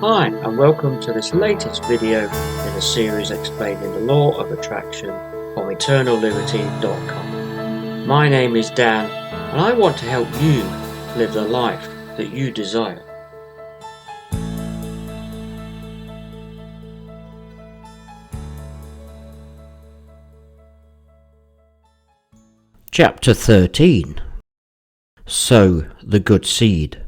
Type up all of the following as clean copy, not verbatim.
Hi and welcome to this latest video in the series explaining the law of attraction from eternalliberty.com. My name is Dan and I want to help you live the life that you desire. Chapter 13. Sow the good seed.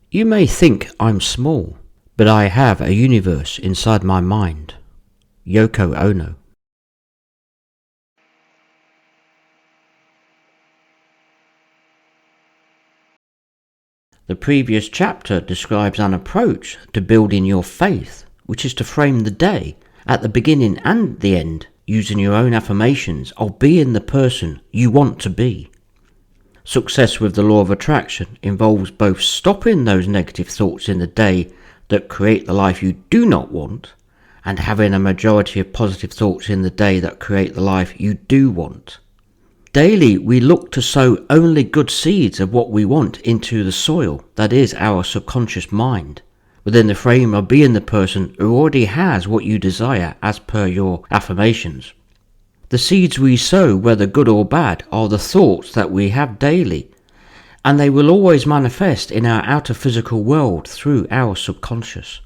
You may think I'm small, but I have a universe inside my mind. Yoko Ono. The previous chapter describes an approach to building your faith, which is to frame the day, at the beginning and the end, using your own affirmations of being the person you want to be. Success with the law of attraction involves both stopping those negative thoughts in the day that create the life you do not want, and having a majority of positive thoughts in the day that create the life you do want. Daily, we look to sow only good seeds of what we want into the soil, that is our subconscious mind, within the frame of being the person who already has what you desire as per your affirmations. The seeds we sow, whether good or bad, are the thoughts that we have daily, and they will always manifest in our outer physical world through our subconscious.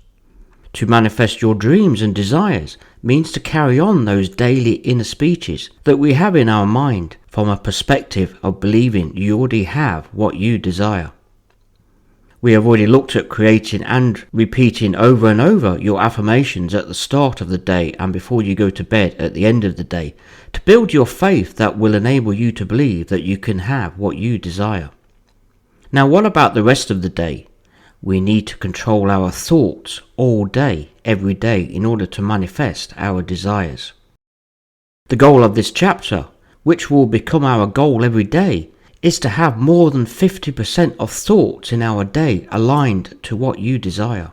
To manifest your dreams and desires means to carry on those daily inner speeches that we have in our mind from a perspective of believing you already have what you desire. We have already looked at creating and repeating over and over your affirmations at the start of the day and before you go to bed at the end of the day to build your faith that will enable you to believe that you can have what you desire. Now, what about the rest of the day? We need to control our thoughts all day, every day, in order to manifest our desires. The goal of this chapter, which will become our goal every day, is to have more than 50% of thoughts in our day aligned to what you desire.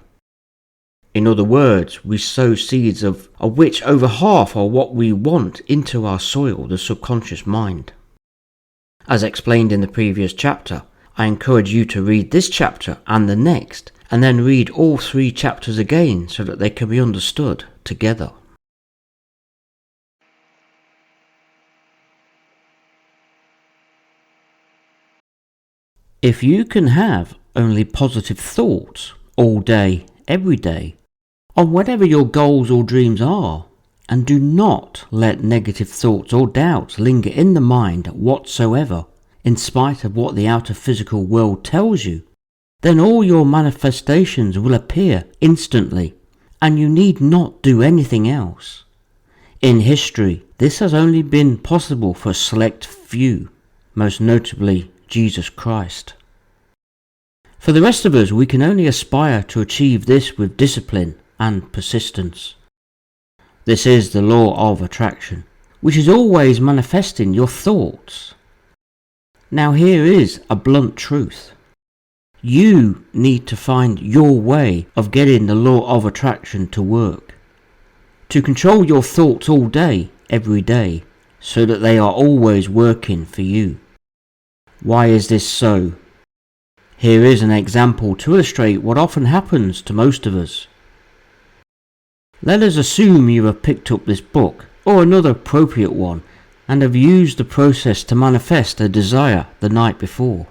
In other words, we sow seeds of which over half are what we want into our soil, the subconscious mind. As explained in the previous chapter, I encourage you to read this chapter and the next, and then read all 3 chapters again so that they can be understood together. If you can have only positive thoughts all day, every day, on whatever your goals or dreams are, and do not let negative thoughts or doubts linger in the mind whatsoever, in spite of what the outer physical world tells you, then all your manifestations will appear instantly, and you need not do anything else. In history, this has only been possible for a select few, most notably Jesus Christ. For the rest of us, we can only aspire to achieve this with discipline and persistence. This is the law of attraction, which is always manifesting your thoughts. Now here is a blunt truth. You need to find your way of getting the law of attraction to work. To control your thoughts all day, every day, so that they are always working for you. Why is this so? Here is an example to illustrate what often happens to most of us. Let us assume you have picked up this book, or another appropriate one, and have used the process to manifest a desire the night before.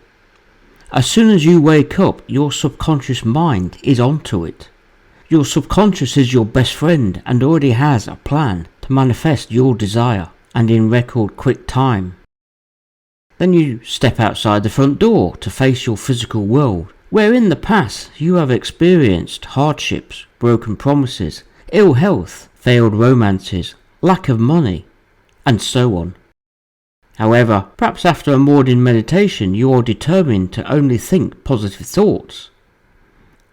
As soon as you wake up, your subconscious mind is onto it. Your subconscious is your best friend and already has a plan to manifest your desire, and in record quick time. Then you step outside the front door to face your physical world, where in the past you have experienced hardships, broken promises, ill health, failed romances, lack of money, and so on. However, perhaps after a morning meditation you are determined to only think positive thoughts.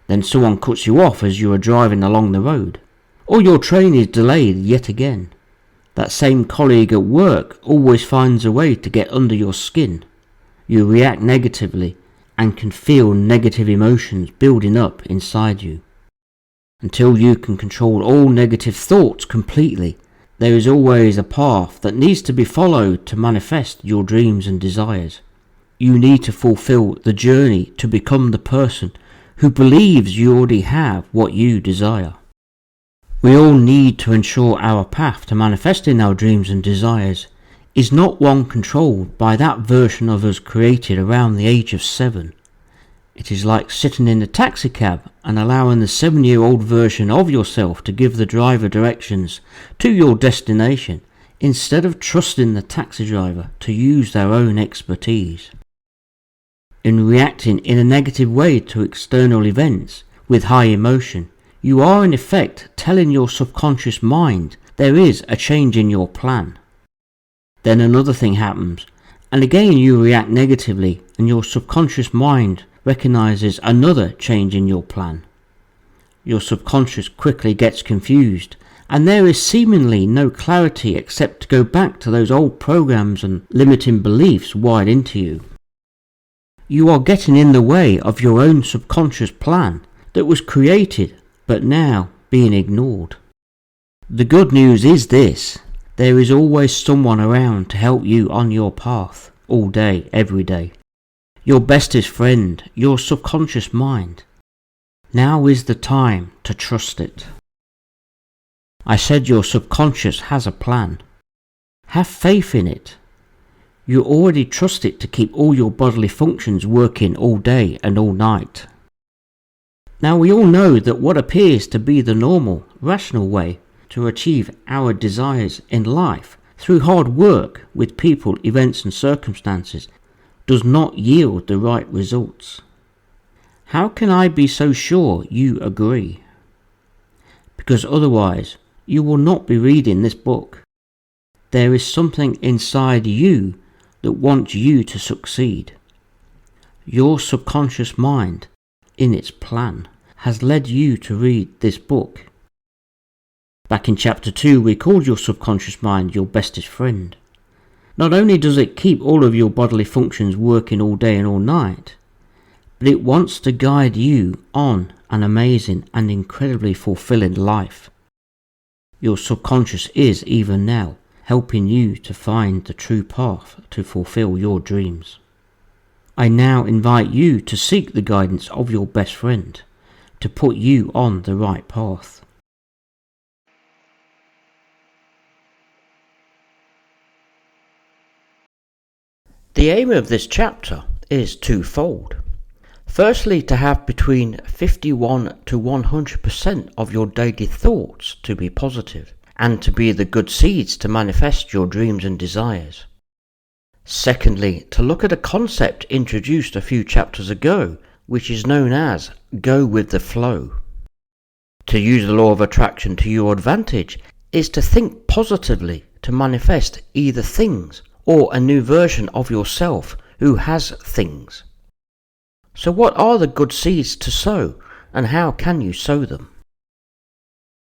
Then someone cuts you off as you are driving along the road, or your train is delayed yet again. That same colleague at work always finds a way to get under your skin. You react negatively and can feel negative emotions building up inside you. Until you can control all negative thoughts completely, there is always a path that needs to be followed to manifest your dreams and desires. You need to fulfill the journey to become the person who believes you already have what you desire. We all need to ensure our path to manifesting our dreams and desires is not one controlled by that version of us created around the age of 7. It is like sitting in a taxi cab and allowing the 7-year-old version of yourself to give the driver directions to your destination instead of trusting the taxi driver to use their own expertise. In reacting in a negative way to external events with high emotion, you are in effect telling your subconscious mind there is a change in your plan. Then another thing happens, and again you react negatively, and your subconscious mind recognizes another change in your plan. Your subconscious quickly gets confused, and there is seemingly no clarity except to go back to those old programs and limiting beliefs wired into you. You are getting in the way of your own subconscious plan that was created but now being ignored. The good news is this: there is always someone around to help you on your path, all day, every day. Your bestest friend, your subconscious mind. Now is the time to trust it. I said your subconscious has a plan. Have faith in it. You already trust it to keep all your bodily functions working all day and all night. Now we all know that what appears to be the normal, rational way to achieve our desires in life through hard work with people, events and circumstances does not yield the right results. How can I be so sure you agree? Because otherwise you will not be reading this book. There is something inside you that wants you to succeed. Your subconscious mind, in its plan, has led you to read this book. Back in chapter 2, we called your subconscious mind your bestest friend. Not only does it keep all of your bodily functions working all day and all night, but it wants to guide you on an amazing and incredibly fulfilling life. Your subconscious is, even now, helping you to find the true path to fulfill your dreams. I now invite you to seek the guidance of your best friend to put you on the right path. The aim of this chapter is twofold. Firstly, to have between 51 to 100% of your daily thoughts to be positive and to be the good seeds to manifest your dreams and desires. Secondly, to look at a concept introduced a few chapters ago, which is known as go with the flow. To use the law of attraction to your advantage is to think positively to manifest either things or a new version of yourself who has things. So what are the good seeds to sow, and how can you sow them?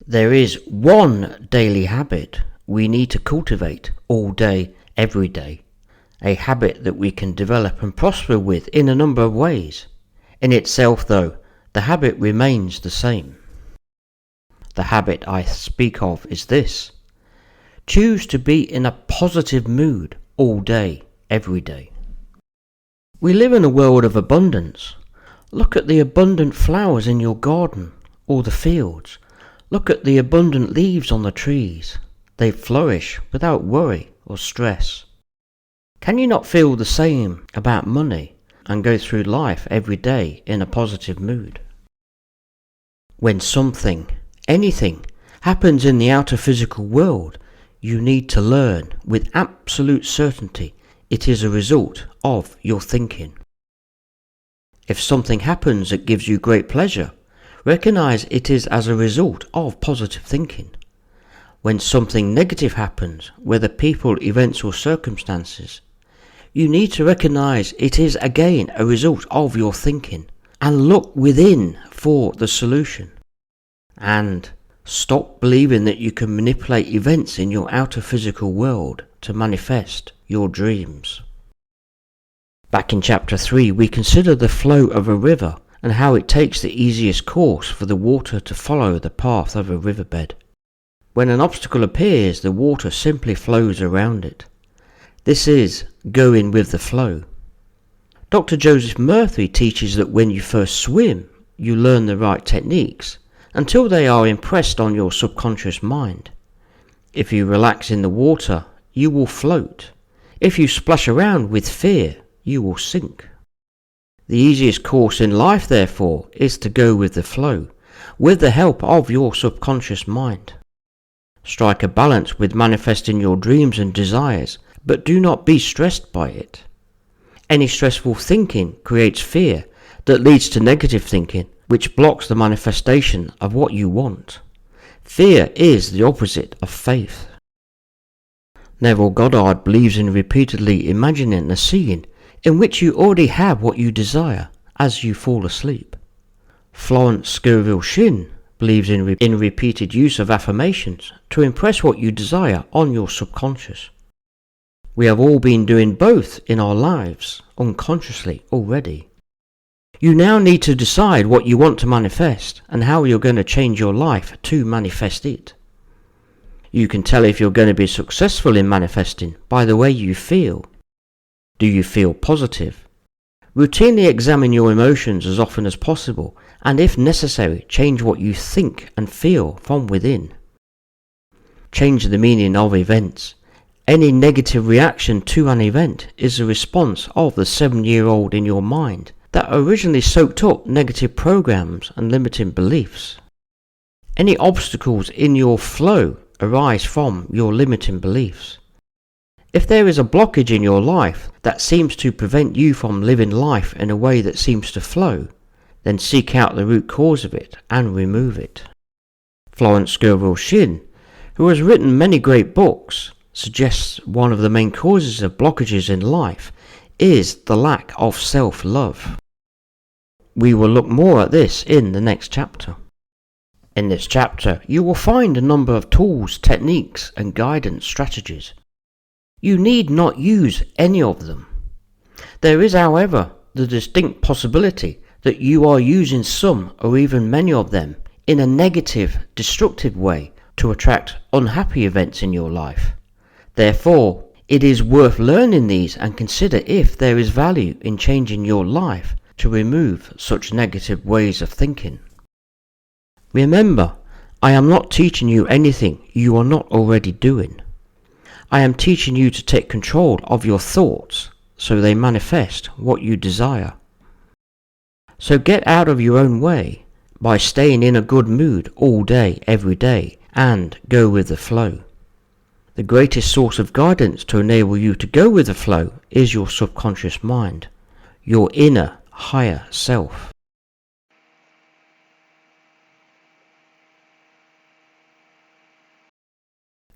There is one daily habit we need to cultivate all day, every day. A habit that we can develop and prosper with in a number of ways. In itself, though, the habit remains the same. The habit I speak of is this: choose to be in a positive mood all day, every day. We live in a world of abundance. Look at the abundant flowers in your garden or the fields. Look at the abundant leaves on the trees. They flourish without worry or stress. Can you not feel the same about money and go through life every day in a positive mood? When something, anything, happens in the outer physical world, you need to learn with absolute certainty it is a result of your thinking. If something happens that gives you great pleasure, recognize it is as a result of positive thinking. When something negative happens, whether people, events or circumstances, you need to recognize it is again a result of your thinking and look within for the solution. And stop believing that you can manipulate events in your outer physical world to manifest your dreams. Back in chapter 3, we consider the flow of a river and how it takes the easiest course for the water to follow the path of a riverbed. When an obstacle appears, the water simply flows around it. This is going with the flow. Dr. Joseph Murphy teaches that when you first swim, you learn the right techniques until they are impressed on your subconscious mind. If you relax in the water, you will float. If you splash around with fear, you will sink. The easiest course in life, therefore, is to go with the flow, with the help of your subconscious mind. Strike a balance with manifesting your dreams and desires, but do not be stressed by it. Any stressful thinking creates fear that leads to negative thinking, which blocks the manifestation of what you want. Fear is the opposite of faith. Neville Goddard believes in repeatedly imagining a scene in which you already have what you desire as you fall asleep. Florence Scovel Shinn believes in repeated use of affirmations to impress what you desire on your subconscious. We have all been doing both in our lives unconsciously already. You now need to decide what you want to manifest and how you're going to change your life to manifest it. You can tell if you're going to be successful in manifesting by the way you feel. Do you feel positive? Routinely examine your emotions as often as possible, and if necessary, change what you think and feel from within. Change the meaning of events. Any negative reaction to an event is a response of the 7-year-old in your mind that originally soaked up negative programs and limiting beliefs. Any obstacles in your flow arise from your limiting beliefs. If there is a blockage in your life that seems to prevent you from living life in a way that seems to flow, then seek out the root cause of it and remove it. Florence Scovel Shinn, who has written many great books, suggests one of the main causes of blockages in life is the lack of self-love. We will look more at this in the next chapter. In this chapter, you will find a number of tools, techniques, and guidance strategies. You need not use any of them. There is, however, the distinct possibility that you are using some or even many of them in a negative, destructive way to attract unhappy events in your life. Therefore, it is worth learning these and consider if there is value in changing your life to remove such negative ways of thinking. Remember, I am not teaching you anything you are not already doing. I am teaching you to take control of your thoughts so they manifest what you desire. So get out of your own way by staying in a good mood all day, every day, and go with the flow. The greatest source of guidance to enable you to go with the flow is your subconscious mind, your inner, higher self.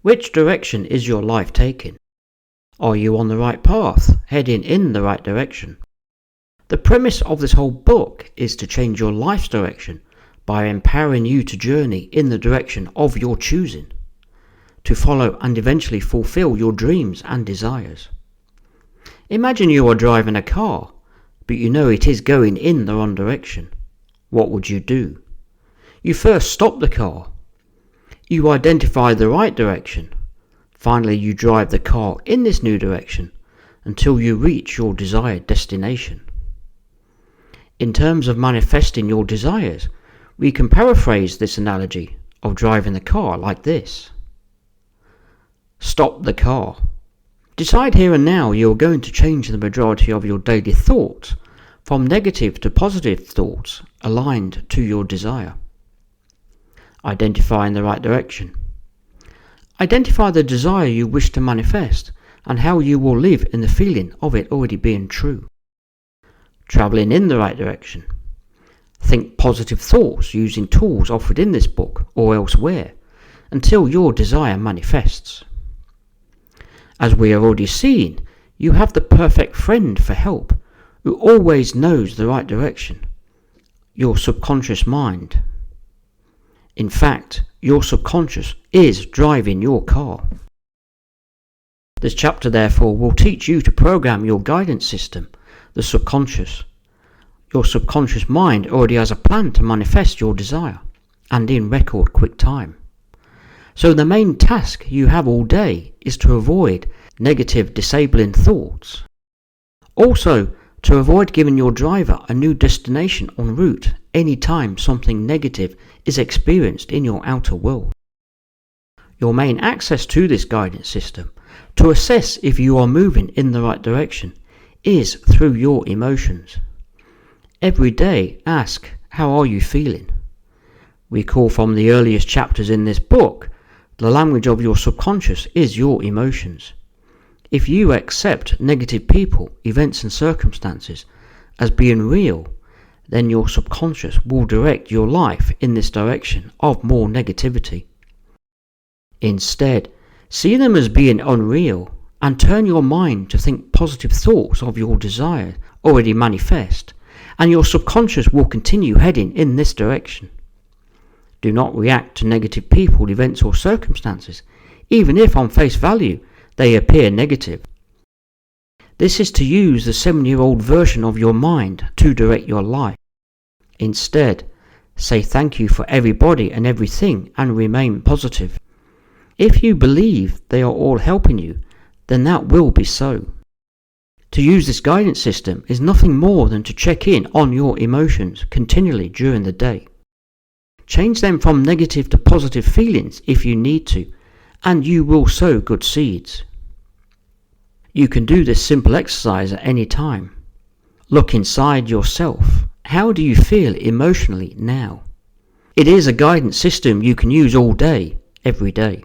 Which direction is your life taking? Are you on the right path, heading in the right direction? The premise of this whole book is to change your life's direction by empowering you to journey in the direction of your choosing, to follow and eventually fulfill your dreams and desires. Imagine you are driving a car, but you know it is going in the wrong direction. What would you do? You first stop the car. You identify the right direction. Finally, you drive the car in this new direction until you reach your desired destination. In terms of manifesting your desires, we can paraphrase this analogy of driving the car like this. Stop the car. Decide here and now you are going to change the majority of your daily thoughts from negative to positive thoughts aligned to your desire. Identify in the right direction. Identify the desire you wish to manifest and how you will live in the feeling of it already being true. Traveling in the right direction. Think positive thoughts using tools offered in this book or elsewhere until your desire manifests. As we have already seen, you have the perfect friend for help who always knows the right direction, your subconscious mind. In fact, your subconscious is driving your car. This chapter, therefore, will teach you to program your guidance system, the subconscious. Your subconscious mind already has a plan to manifest your desire, and in record quick time. So the main task you have all day is to avoid negative, disabling thoughts. Also, to avoid giving your driver a new destination en route any time something negative is experienced in your outer world. Your main access to this guidance system, to assess if you are moving in the right direction, is through your emotions. Every day ask, how are you feeling? Recall from the earliest chapters in this book, the language of your subconscious is your emotions. If you accept negative people, events and circumstances as being real, then your subconscious will direct your life in this direction of more negativity. Instead, see them as being unreal and turn your mind to think positive thoughts of your desire already manifest, and your subconscious will continue heading in this direction. Do not react to negative people, events or circumstances, even if on face value they appear negative. This is to use the 7-year-old version of your mind to direct your life. Instead, say thank you for everybody and everything and remain positive. If you believe they are all helping you, then that will be so. To use this guidance system is nothing more than to check in on your emotions continually during the day. Change them from negative to positive feelings if you need to, and you will sow good seeds. You can do this simple exercise at any time. Look inside yourself. How do you feel emotionally now? It is a guidance system you can use all day, every day.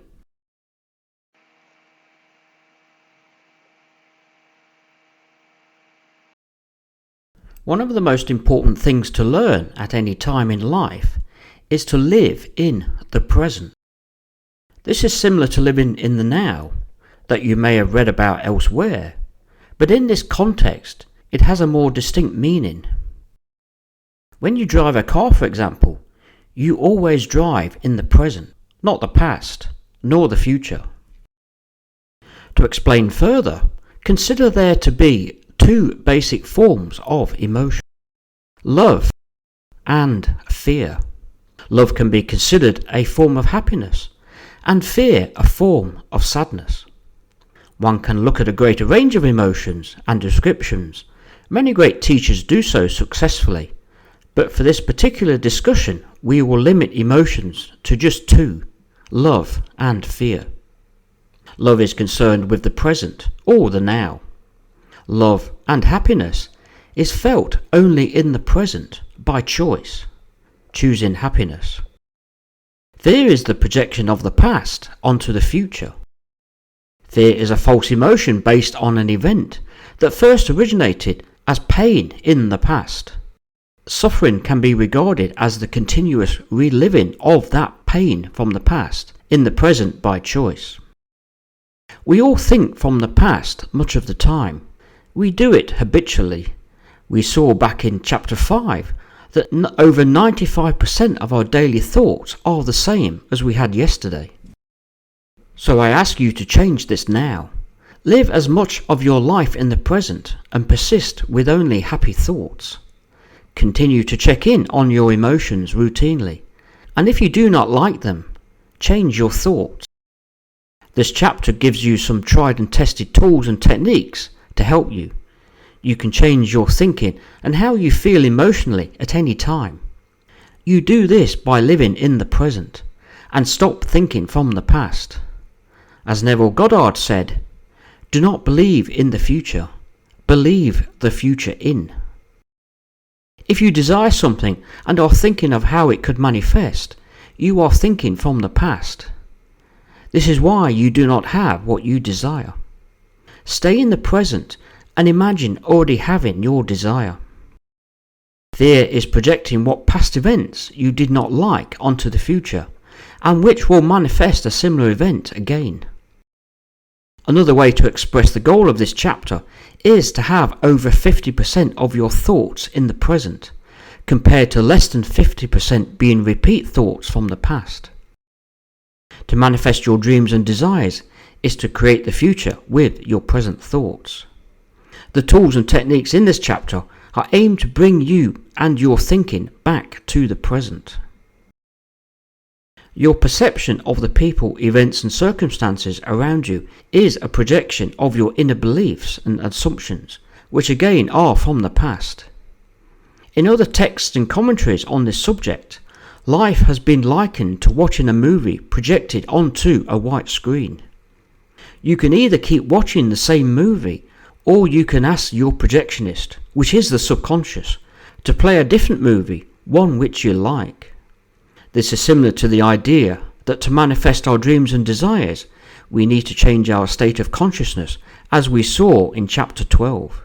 One of the most important things to learn at any time in life is to live in the present. This is similar to living in the now, that you may have read about elsewhere, but in this context it has a more distinct meaning. When you drive a car, for example, you always drive in the present, not the past, nor the future. To explain further, consider there to be two basic forms of emotion: love and fear. Love can be considered a form of happiness, and fear a form of sadness. One can look at a greater range of emotions and descriptions. Many great teachers do so successfully, but for this particular discussion we will limit emotions to just two: love and fear. Love is concerned with the present or the now. Love and happiness is felt only in the present by choice, choosing happiness. Fear is the projection of the past onto the future. Fear is a false emotion based on an event that first originated as pain in the past. Suffering can be regarded as the continuous reliving of that pain from the past in the present by choice. We all think from the past much of the time. We do it habitually. We saw back in chapter 5 that over 95% of our daily thoughts are the same as we had yesterday. So I ask you to change this now. Live as much of your life in the present and persist with only happy thoughts. Continue to check in on your emotions routinely, and if you do not like them, change your thoughts. This chapter gives you some tried and tested tools and techniques to help you. You can change your thinking and how you feel emotionally at any time. You do this by living in the present and stop thinking from the past. As Neville Goddard said, "Do not believe in the future, believe the future in." If you desire something and are thinking of how it could manifest, you are thinking from the past. This is why you do not have what you desire. Stay in the present and imagine already having your desire. Fear is projecting what past events you did not like onto the future, and which will manifest a similar event again. Another way to express the goal of this chapter is to have over 50% of your thoughts in the present, compared to less than 50% being repeat thoughts from the past. To manifest your dreams and desires is to create the future with your present thoughts. The tools and techniques in this chapter are aimed to bring you and your thinking back to the present. Your perception of the people, events and circumstances around you is a projection of your inner beliefs and assumptions, which again are from the past. In other texts and commentaries on this subject, life has been likened to watching a movie projected onto a white screen. You can either keep watching the same movie, or you can ask your projectionist, which is the subconscious, to play a different movie, one which you like. This is similar to the idea that to manifest our dreams and desires, we need to change our state of consciousness, as we saw in chapter 12.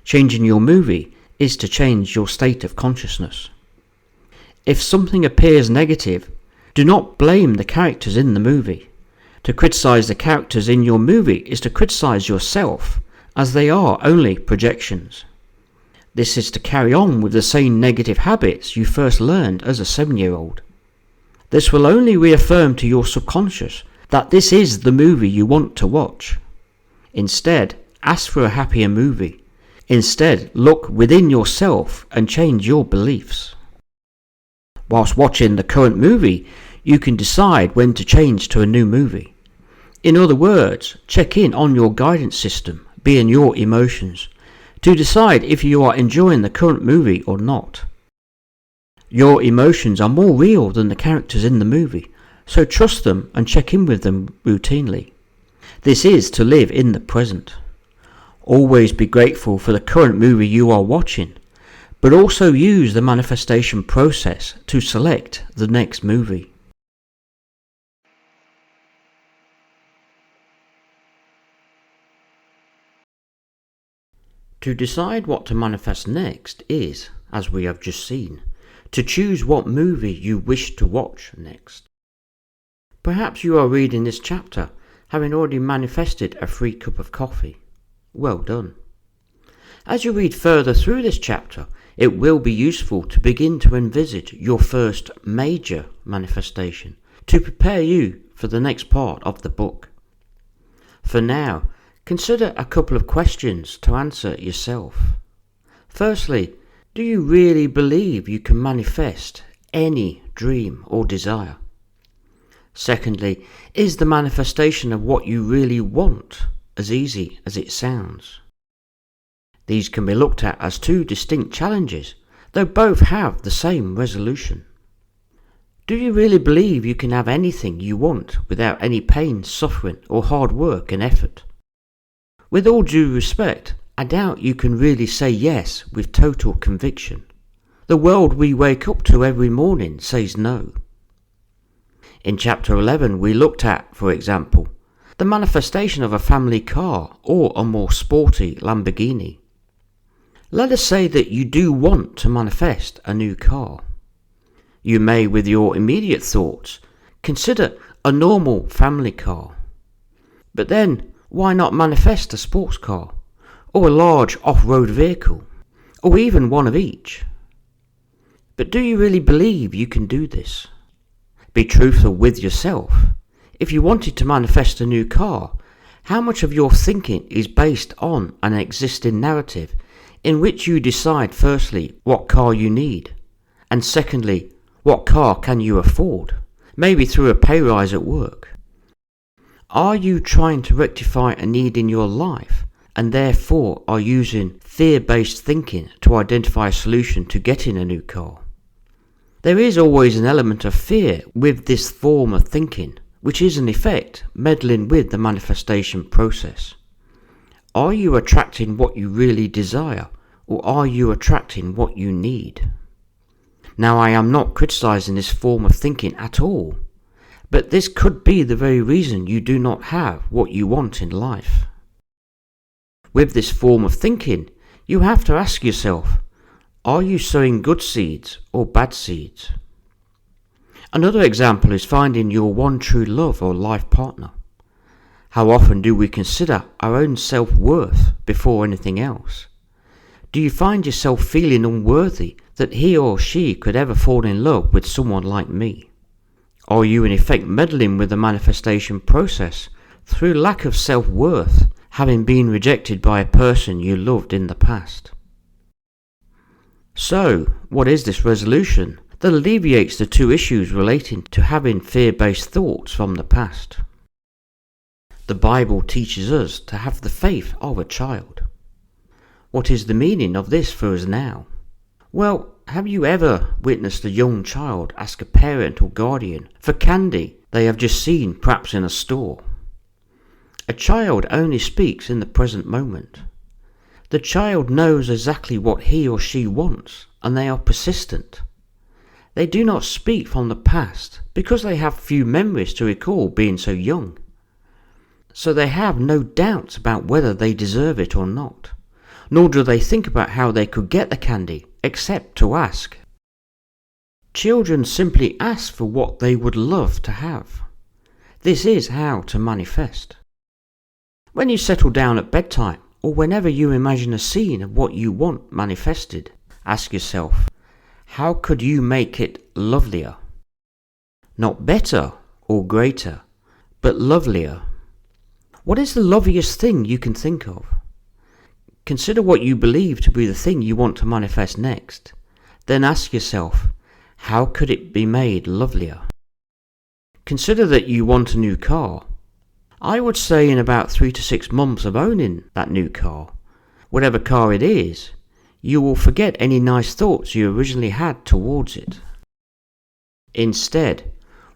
Changing your movie is to change your state of consciousness. If something appears negative, do not blame the characters in the movie. To criticize the characters in your movie is to criticize yourself, as they are only projections. This is to carry on with the same negative habits you first learned as a 7-year-old. This will only reaffirm to your subconscious that this is the movie you want to watch. Instead, ask for a happier movie. Instead, look within yourself and change your beliefs. Whilst watching the current movie, you can decide when to change to a new movie. In other words, check in on your guidance system, being your emotions, to decide if you are enjoying the current movie or not. Your emotions are more real than the characters in the movie, so trust them and check in with them routinely. This is to live in the present. Always be grateful for the current movie you are watching, but also use the manifestation process to select the next movie. To decide what to manifest next is, as we have just seen, to choose what movie you wish to watch next. Perhaps you are reading this chapter having already manifested a free cup of coffee. Well done. As you read further through this chapter, it will be useful to begin to envisage your first major manifestation to prepare you for the next part of the book. For now, consider a couple of questions to answer yourself. Firstly, do you really believe you can manifest any dream or desire? Secondly, is the manifestation of what you really want as easy as it sounds? These can be looked at as two distinct challenges, though both have the same resolution. Do you really believe you can have anything you want without any pain, suffering, or hard work and effort? With all due respect, I doubt you can really say yes with total conviction. The world we wake up to every morning says no. In chapter 11 we looked at, for example, the manifestation of a family car or a more sporty Lamborghini. Let us say that you do want to manifest a new car. You may, with your immediate thoughts, consider a normal family car. But then, why not manifest a sports car, or a large off-road vehicle, or even one of each? But do you really believe you can do this? Be truthful with yourself. If you wanted to manifest a new car, how much of your thinking is based on an existing narrative in which you decide firstly what car you need, and secondly, what car can you afford, maybe through a pay rise at work? Are you trying to rectify a need in your life and therefore are using fear-based thinking to identify a solution to getting a new car? There is always an element of fear with this form of thinking, which is in effect meddling with the manifestation process. Are you attracting what you really desire, or are you attracting what you need? Now, I am not criticizing this form of thinking at all, but this could be the very reason you do not have what you want in life. With this form of thinking, you have to ask yourself, are you sowing good seeds or bad seeds? Another example is finding your one true love or life partner. How often do we consider our own self-worth before anything else? Do you find yourself feeling unworthy that he or she could ever fall in love with someone like me? Are you in effect meddling with the manifestation process through lack of self-worth, having been rejected by a person you loved in the past? So, what is this resolution that alleviates the two issues relating to having fear-based thoughts from the past? The Bible teaches us to have the faith of a child. What is the meaning of this for us now? Well, have you ever witnessed a young child ask a parent or guardian for candy they have just seen perhaps in a store? A child only speaks in the present moment. The child knows exactly what he or she wants, and they are persistent. They do not speak from the past because they have few memories to recall being so young. So they have no doubts about whether they deserve it or not, nor do they think about how they could get the candy, except to ask. Children simply ask for what they would love to have. This is how to manifest. When you settle down at bedtime, or whenever you imagine a scene of what you want manifested, ask yourself, how could you make it lovelier? Not better or greater, but lovelier. What is the loveliest thing you can think of? Consider what you believe to be the thing you want to manifest next. Then ask yourself, how could it be made lovelier? Consider that you want a new car. I would say in about 3 to 6 months of owning that new car, whatever car it is, you will forget any nice thoughts you originally had towards it. Instead,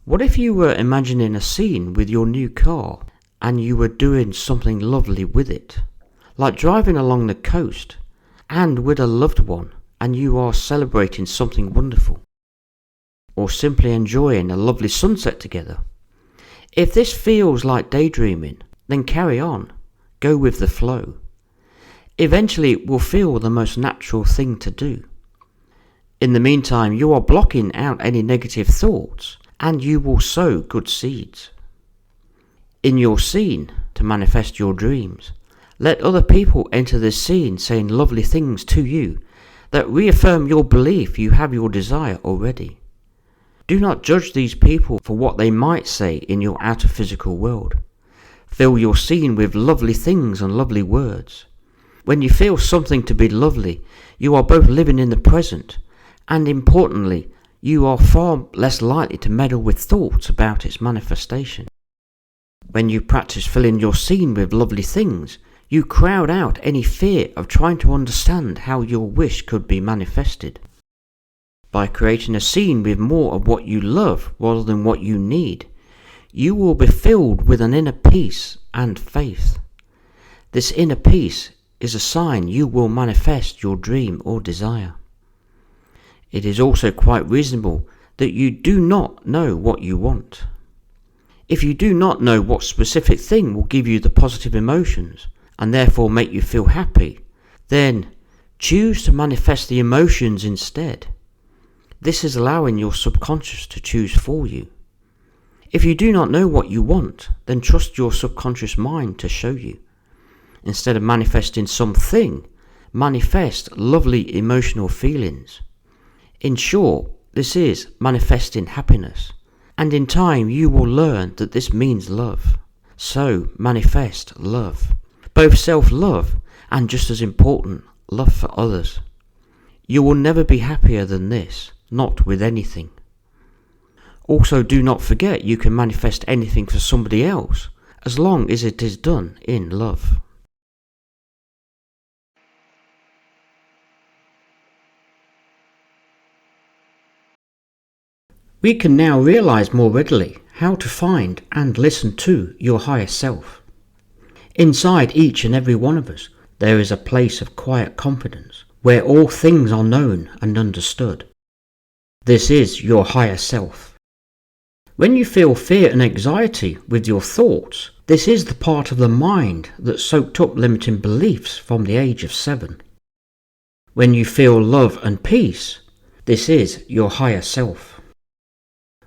what if you were imagining a scene with your new car and you were doing something lovely with it, like driving along the coast and with a loved one, and you are celebrating something wonderful, or simply enjoying a lovely sunset together? If this feels like daydreaming, then carry on, go with the flow. Eventually it will feel the most natural thing to do. In the meantime, you are blocking out any negative thoughts, and you will sow good seeds. In your scene, to manifest your dreams, let other people enter this scene saying lovely things to you that reaffirm your belief you have your desire already. Do not judge these people for what they might say in your outer physical world. Fill your scene with lovely things and lovely words. When you feel something to be lovely, you are both living in the present, and importantly, you are far less likely to meddle with thoughts about its manifestation. When you practice filling your scene with lovely things, you crowd out any fear of trying to understand how your wish could be manifested. By creating a scene with more of what you love rather than what you need, you will be filled with an inner peace and faith. This inner peace is a sign you will manifest your dream or desire. It is also quite reasonable that you do not know what you want. If you do not know what specific thing will give you the positive emotions and therefore make you feel happy, then choose to manifest the emotions instead. This is allowing your subconscious to choose for you. If you do not know what you want, then trust your subconscious mind to show you. Instead of manifesting something, manifest lovely emotional feelings. In short, this is manifesting happiness, and in time you will learn that this means love. So manifest love, both self-love and, just as important, love for others. You will never be happier than this, not with anything. Also, do not forget you can manifest anything for somebody else, as long as it is done in love. We can now realize more readily how to find and listen to your higher self. Inside each and every one of us, there is a place of quiet confidence, where all things are known and understood. This is your higher self. When you feel fear and anxiety with your thoughts, this is the part of the mind that soaked up limiting beliefs from the age of 7. When you feel love and peace, this is your higher self.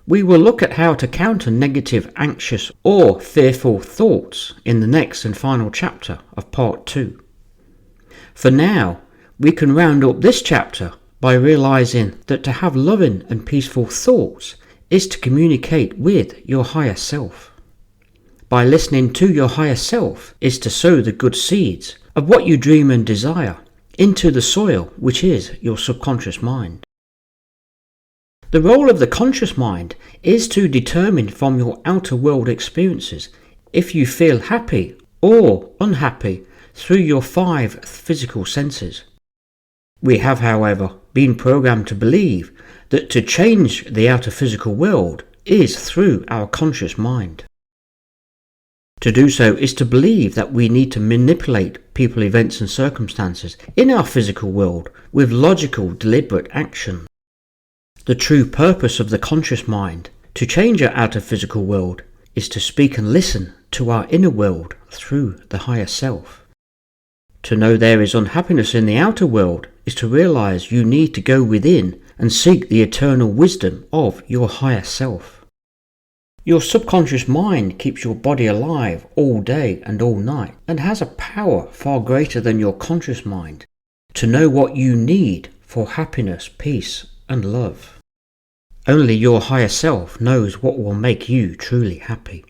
We will look at how to counter negative, anxious or fearful thoughts in the next and final chapter of part 2. For now, we can round up this chapter by realizing that to have loving and peaceful thoughts is to communicate with your higher self. By listening to your higher self is to sow the good seeds of what you dream and desire into the soil, which is your subconscious mind. The role of the conscious mind is to determine from your outer world experiences if you feel happy or unhappy through your 5 physical senses. We have, however, been programmed to believe that to change the outer physical world is through our conscious mind. To do so is to believe that we need to manipulate people, events and circumstances in our physical world with logical, deliberate action. The true purpose of the conscious mind to change our outer physical world is to speak and listen to our inner world through the higher self. To know there is unhappiness in the outer world is to realize you need to go within and seek the eternal wisdom of your higher self. Your subconscious mind keeps your body alive all day and all night and has a power far greater than your conscious mind to know what you need for happiness, peace and love. Only your higher self knows what will make you truly happy.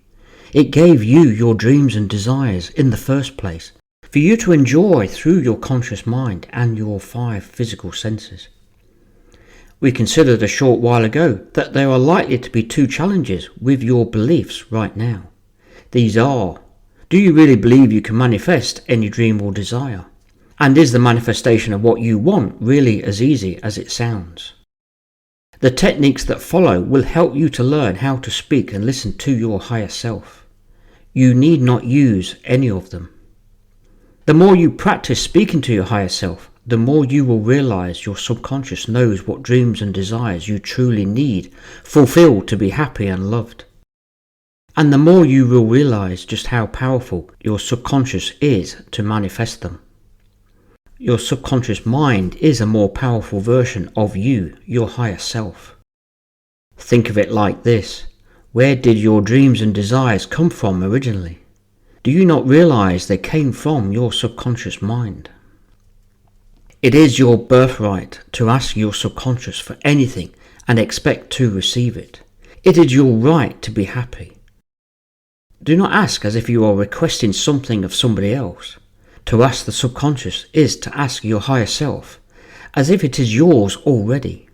It gave you your dreams and desires in the first place for you to enjoy through your conscious mind and your 5 physical senses. We considered a short while ago that there are likely to be 2 challenges with your beliefs right now. These are, do you really believe you can manifest any dream or desire? And is the manifestation of what you want really as easy as it sounds? The techniques that follow will help you to learn how to speak and listen to your higher self. You need not use any of them. The more you practice speaking to your higher self, the more you will realize your subconscious knows what dreams and desires you truly need fulfilled to be happy and loved. And the more you will realize just how powerful your subconscious is to manifest them. Your subconscious mind is a more powerful version of you, your higher self. Think of it like this. Where did your dreams and desires come from originally? Do you not realize they came from your subconscious mind? It is your birthright to ask your subconscious for anything and expect to receive it. It is your right to be happy. Do not ask as if you are requesting something of somebody else. To ask the subconscious is to ask your higher self, as if it is yours already.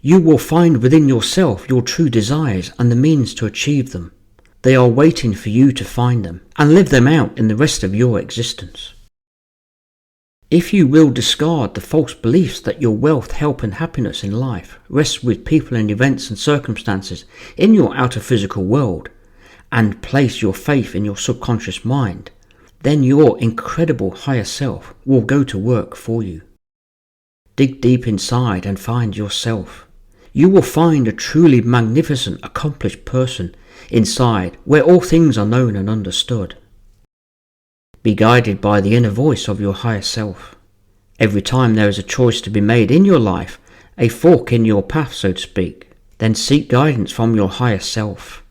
You will find within yourself your true desires and the means to achieve them. They are waiting for you to find them and live them out in the rest of your existence. If you will discard the false beliefs that your wealth, health and happiness in life rests with people and events and circumstances in your outer physical world, and place your faith in your subconscious mind, then your incredible higher self will go to work for you. Dig deep inside and find yourself. You will find a truly magnificent, accomplished person inside where all things are known and understood. Be guided by the inner voice of your higher self. Every time there is a choice to be made in your life, a fork in your path, so to speak, then seek guidance from your higher self.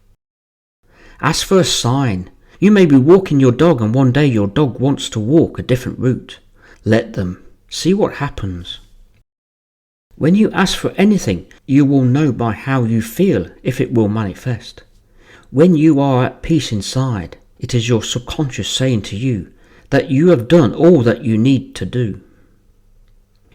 Ask for a sign. You may be walking your dog and one day your dog wants to walk a different route. Let them. See what happens. When you ask for anything, you will know by how you feel if it will manifest. When you are at peace inside, it is your subconscious saying to you that you have done all that you need to do.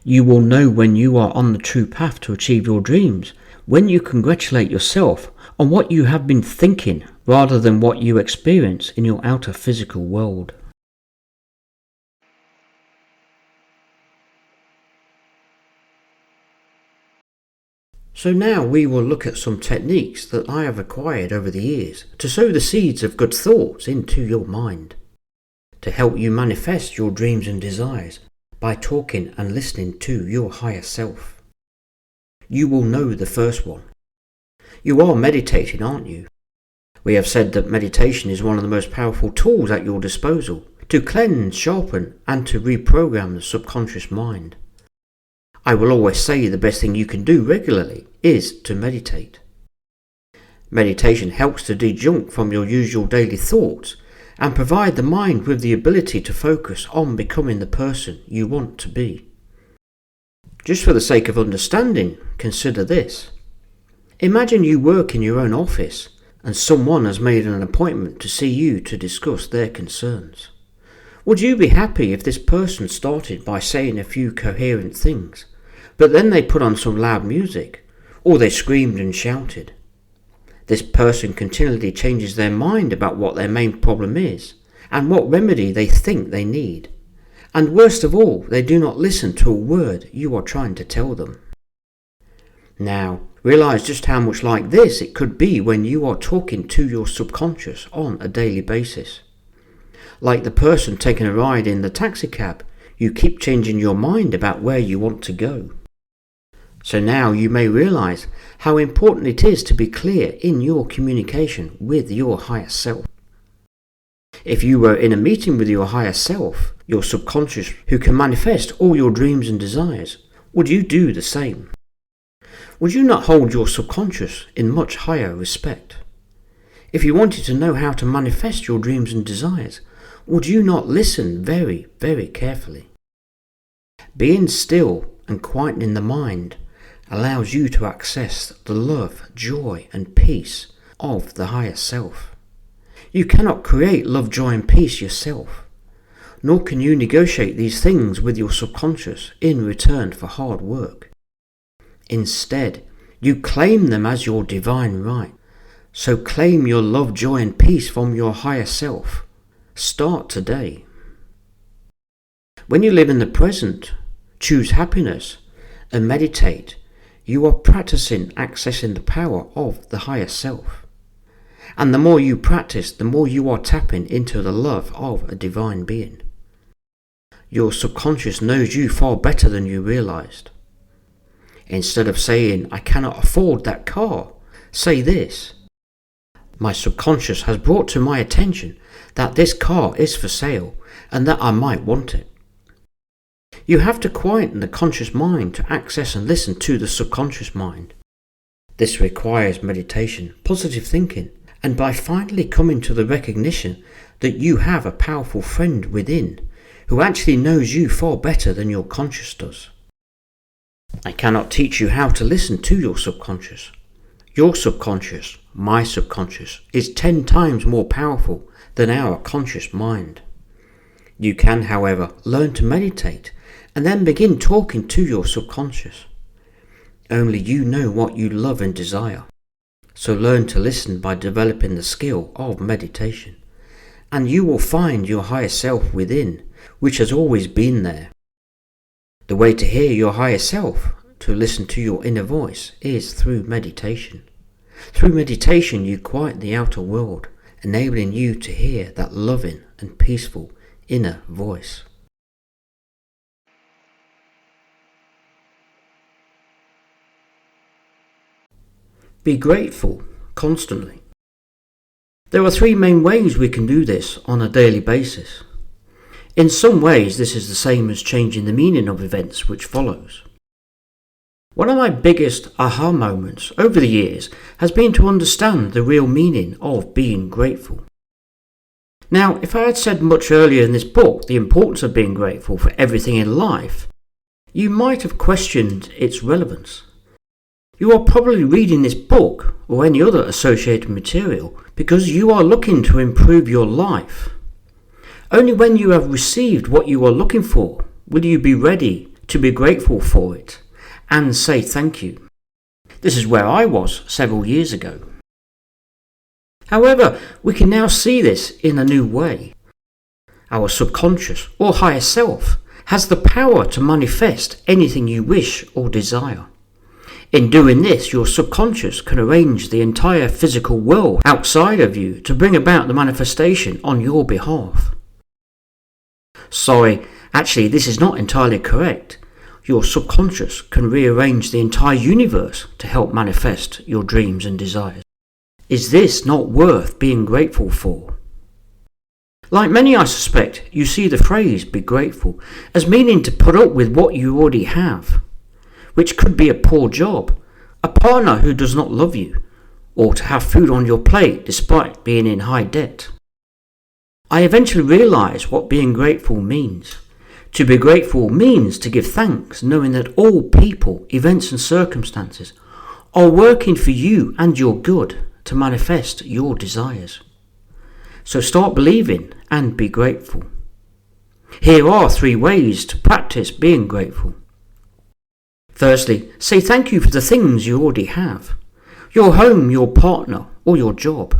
You will know when you are on the true path to achieve your dreams, when you congratulate yourself on what you have been thinking rather than what you experience in your outer physical world. So now we will look at some techniques that I have acquired over the years to sow the seeds of good thoughts into your mind, to help you manifest your dreams and desires by talking and listening to your higher self. You will know the first one. You are meditating, aren't you? We have said that meditation is one of the most powerful tools at your disposal to cleanse, sharpen and to reprogram the subconscious mind. I will always say the best thing you can do regularly is to meditate. Meditation helps to de-junk from your usual daily thoughts and provide the mind with the ability to focus on becoming the person you want to be. Just for the sake of understanding, consider this. Imagine you work in your own office and someone has made an appointment to see you to discuss their concerns. Would you be happy if this person started by saying a few coherent things, but then they put on some loud music, or they screamed and shouted? This person continually changes their mind about what their main problem is, and what remedy they think they need. And worst of all, they do not listen to a word you are trying to tell them. Now, realize just how much like this it could be when you are talking to your subconscious on a daily basis. Like the person taking a ride in the taxi cab, you keep changing your mind about where you want to go. So now you may realize how important it is to be clear in your communication with your higher self. If you were in a meeting with your higher self, your subconscious, who can manifest all your dreams and desires, would you do the same? Would you not hold your subconscious in much higher respect? If you wanted to know how to manifest your dreams and desires, would you not listen very, very carefully? Being still and quietening the mind allows you to access the love, joy and peace of the higher self. You cannot create love, joy and peace yourself, nor can you negotiate these things with your subconscious in return for hard work. Instead, you claim them as your divine right. So claim your love, joy and peace from your higher self. Start today. When you live in the present, choose happiness and meditate, you are practicing accessing the power of the higher self. And the more you practice, the more you are tapping into the love of a divine being. Your subconscious knows you far better than you realized. Instead of saying, "I cannot afford that car," say this: "My subconscious has brought to my attention that this car is for sale and that I might want it." You have to quieten the conscious mind to access and listen to the subconscious mind. This requires meditation, positive thinking, and by finally coming to the recognition that you have a powerful friend within who actually knows you far better than your conscious does. I cannot teach you how to listen to your subconscious. Your subconscious, my subconscious, is 10 times more powerful than our conscious mind. You can, however, learn to meditate and then begin talking to your subconscious. Only you know what you love and desire. So learn to listen by developing the skill of meditation, and you will find your higher self within, which has always been there. The way to hear your higher self, to listen to your inner voice, is through meditation. Through meditation you quiet the outer world, enabling you to hear that loving and peaceful inner voice. Be grateful constantly. There are 3 main ways we can do this on a daily basis. In some ways, this is the same as changing the meaning of events which follows. One of my biggest aha moments over the years has been to understand the real meaning of being grateful. Now, if I had said much earlier in this book the importance of being grateful for everything in life, you might have questioned its relevance. You are probably reading this book or any other associated material because you are looking to improve your life. Only when you have received what you are looking for will you be ready to be grateful for it and say thank you. This is where I was several years ago. However, we can now see this in a new way. Our subconscious or higher self has the power to manifest anything you wish or desire. In doing this, your subconscious can arrange the entire physical world outside of you to bring about the manifestation on your behalf. Sorry, actually this is not entirely correct. Your subconscious can rearrange the entire universe to help manifest your dreams and desires. Is this not worth being grateful for? Like many, I suspect, you see the phrase "be grateful" as meaning to put up with what you already have, which could be a poor job, a partner who does not love you, or to have food on your plate despite being in high debt. I eventually realized what being grateful means. To be grateful means to give thanks, knowing that all people, events and circumstances are working for you and your good to manifest your desires. So start believing and be grateful. Here are 3 ways to practice being grateful. Firstly, say thank you for the things you already have. Your home, your partner, or your job.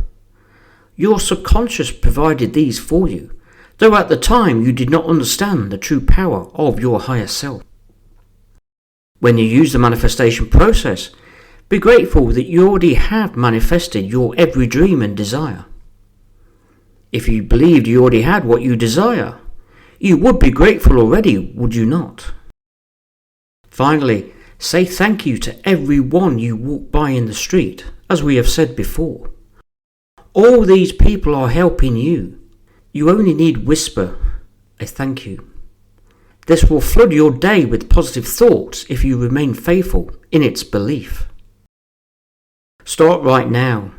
Your subconscious provided these for you, though at the time you did not understand the true power of your higher self. When you use the manifestation process, be grateful that you already have manifested your every dream and desire. If you believed you already had what you desire, you would be grateful already, would you not? Finally, say thank you to everyone you walk by in the street, as we have said before. All these people are helping you. You only need whisper a thank you. This will flood your day with positive thoughts if you remain faithful in its belief. Start right now.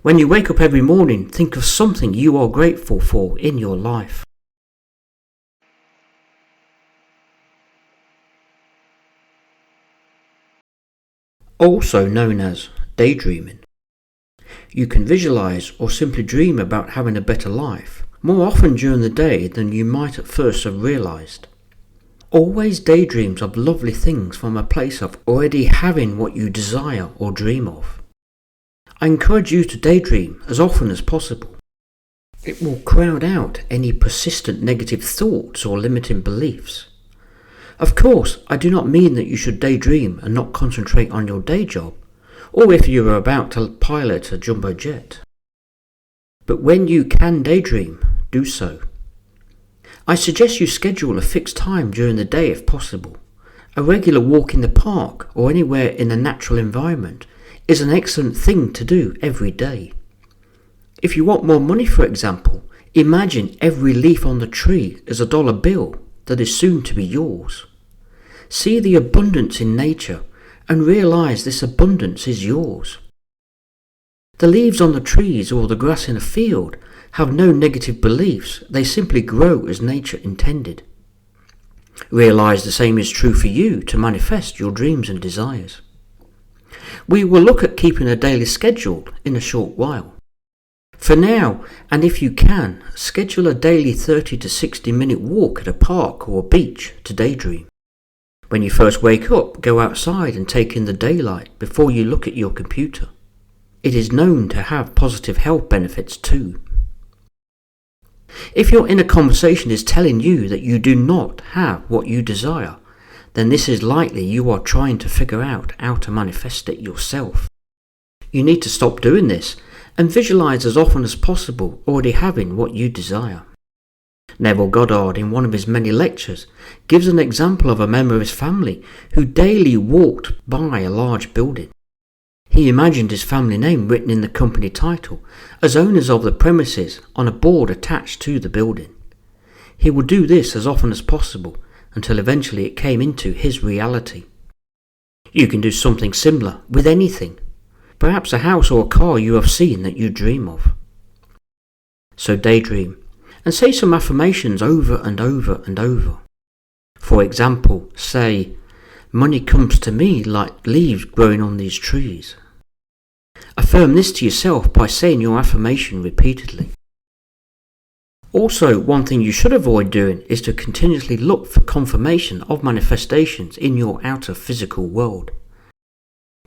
When you wake up every morning, think of something you are grateful for in your life. Also known as daydreaming. You can visualize or simply dream about having a better life more often during the day than you might at first have realized. Always daydreams of lovely things from a place of already having what you desire or dream of. I encourage you to daydream as often as possible. It will crowd out any persistent negative thoughts or limiting beliefs. Of course, I do not mean that you should daydream and not concentrate on your day job, or if you are about to pilot a jumbo jet. But when you can daydream, do so. I suggest you schedule a fixed time during the day if possible. A regular walk in the park or anywhere in a natural environment is an excellent thing to do every day. If you want more money, for example, imagine every leaf on the tree as a dollar bill that is soon to be yours. See the abundance in nature and realize this abundance is yours. The leaves on the trees or the grass in a field have no negative beliefs, they simply grow as nature intended. Realize the same is true for you to manifest your dreams and desires. We will look at keeping a daily schedule in a short while. For now, and if you can, schedule a daily 30 to 60 minute walk at a park or a beach to daydream. When you first wake up, go outside and take in the daylight before you look at your computer. It is known to have positive health benefits too. If your inner conversation is telling you that you do not have what you desire, then this is likely you are trying to figure out how to manifest it yourself. You need to stop doing this and visualize as often as possible already having what you desire. Neville Goddard, in one of his many lectures, gives an example of a member of his family who daily walked by a large building. He imagined his family name written in the company title as owners of the premises on a board attached to the building. He would do this as often as possible until eventually it came into his reality. You can do something similar with anything. Perhaps a house or a car you have seen that you dream of. So daydream and say some affirmations over and over and over. For example, say, "Money comes to me like leaves growing on these trees." Affirm this to yourself by saying your affirmation repeatedly. Also, one thing you should avoid doing is to continuously look for confirmation of manifestations in your outer physical world.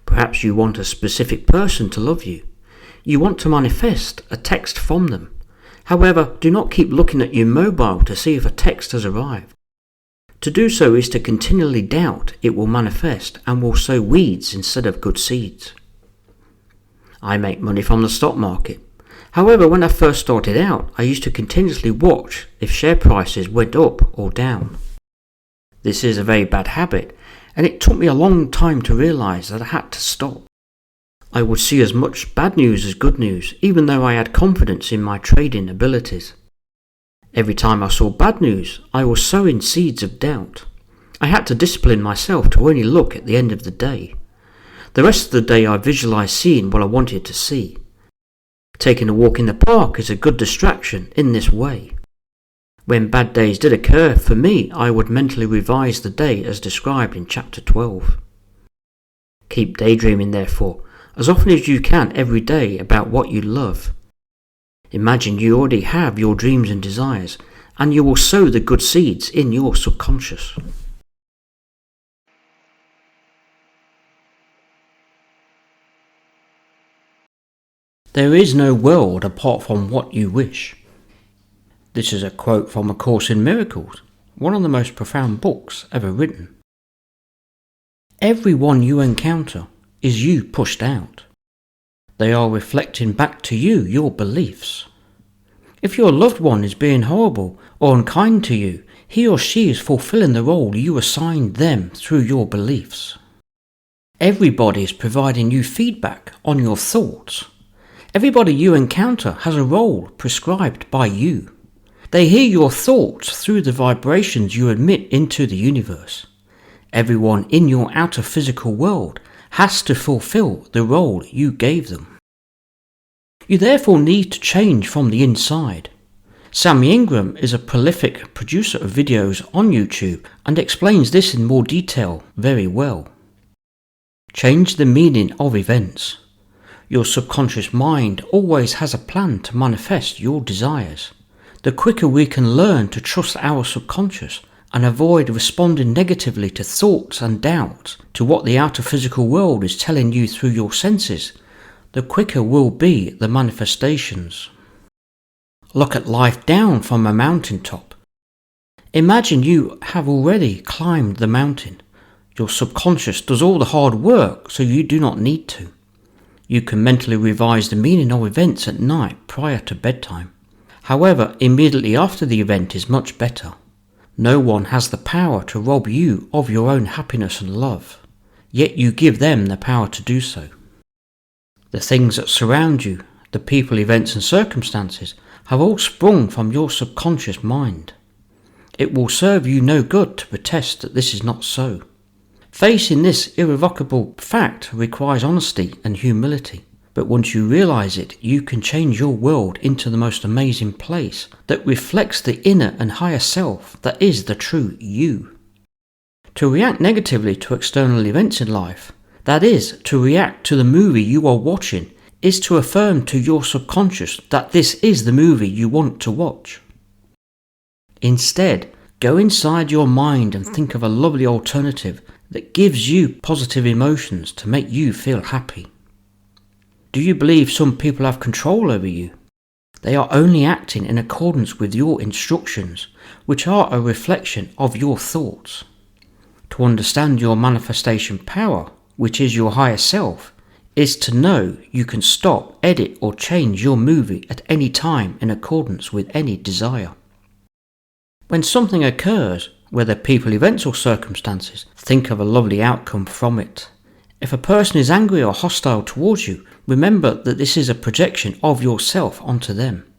Perhaps you want a specific person to love you. You want to manifest a text from them. However, do not keep looking at your mobile to see if a text has arrived. To do so is to continually doubt it will manifest and will sow weeds instead of good seeds. I make money from the stock market. However, when I first started out, I used to continuously watch if share prices went up or down. This is a very bad habit, and it took me a long time to realize that I had to stop. I would see as much bad news as good news, even though I had confidence in my trading abilities. Every time I saw bad news, I was sowing seeds of doubt. I had to discipline myself to only look at the end of the day. The rest of the day I visualized seeing what I wanted to see. Taking a walk in the park is a good distraction in this way. When bad days did occur, for me, I would mentally revise the day as described in Chapter 12. Keep daydreaming, therefore, as often as you can every day about what you love. Imagine you already have your dreams and desires, and you will sow the good seeds in your subconscious. There is no world apart from what you wish. This is a quote from A Course in Miracles, one of the most profound books ever written. Everyone you encounter is you pushed out. They are reflecting back to you your beliefs. If your loved one is being horrible or unkind to you, he or she is fulfilling the role you assigned them through your beliefs. Everybody is providing you feedback on your thoughts. Everybody you encounter has a role prescribed by you. They hear your thoughts through the vibrations you emit into the universe. Everyone in your outer physical world has to fulfill the role you gave them. You therefore need to change from the inside. Sammy Ingram is a prolific producer of videos on YouTube and explains this in more detail very well. Change the meaning of events. Your subconscious mind always has a plan to manifest your desires. The quicker we can learn to trust our subconscious and avoid responding negatively to thoughts and doubts to what the outer physical world is telling you through your senses, the quicker will be the manifestations. Look at life down from a mountaintop. Imagine you have already climbed the mountain. Your subconscious does all the hard work, so you do not need to. You can mentally revise the meaning of events at night prior to bedtime. However, immediately after the event is much better. No one has the power to rob you of your own happiness and love, yet you give them the power to do so. The things that surround you, the people, events and circumstances, have all sprung from your subconscious mind. It will serve you no good to protest that this is not so. Facing this irrevocable fact requires honesty and humility. But once you realize it, you can change your world into the most amazing place that reflects the inner and higher self that is the true you. To react negatively to external events in life, that is, to react to the movie you are watching, is to affirm to your subconscious that this is the movie you want to watch. Instead, go inside your mind and think of a lovely alternative that gives you positive emotions to make you feel happy. Do you believe some people have control over you? They are only acting in accordance with your instructions, which are a reflection of your thoughts. To understand your manifestation power, which is your higher self, is to know you can stop, edit or change your movie at any time in accordance with any desire. When something occurs, whether people, events or circumstances, think of a lovely outcome from it. If a person is angry or hostile towards you, remember that this is a projection of yourself onto them.